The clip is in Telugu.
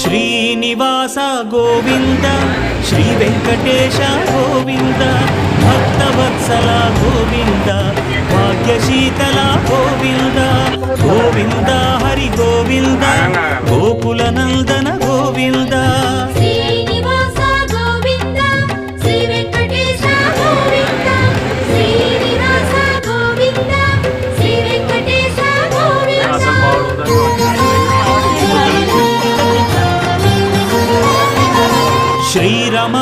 శ్రీనివాస గోవింద శ్రీ వెంకటేశ గోవింద భక్తవత్సల గోవింద భాగ్యశీతల గోవింద గోవింద హరి గోవింద గోకుల నందన గోవింద శ్రీనివాస గోవింద శ్రీ వెంకటేశ గోవింద శ్రీనివాస గోవింద శ్రీ వెంకటేశ గోవింద శ్రీరమ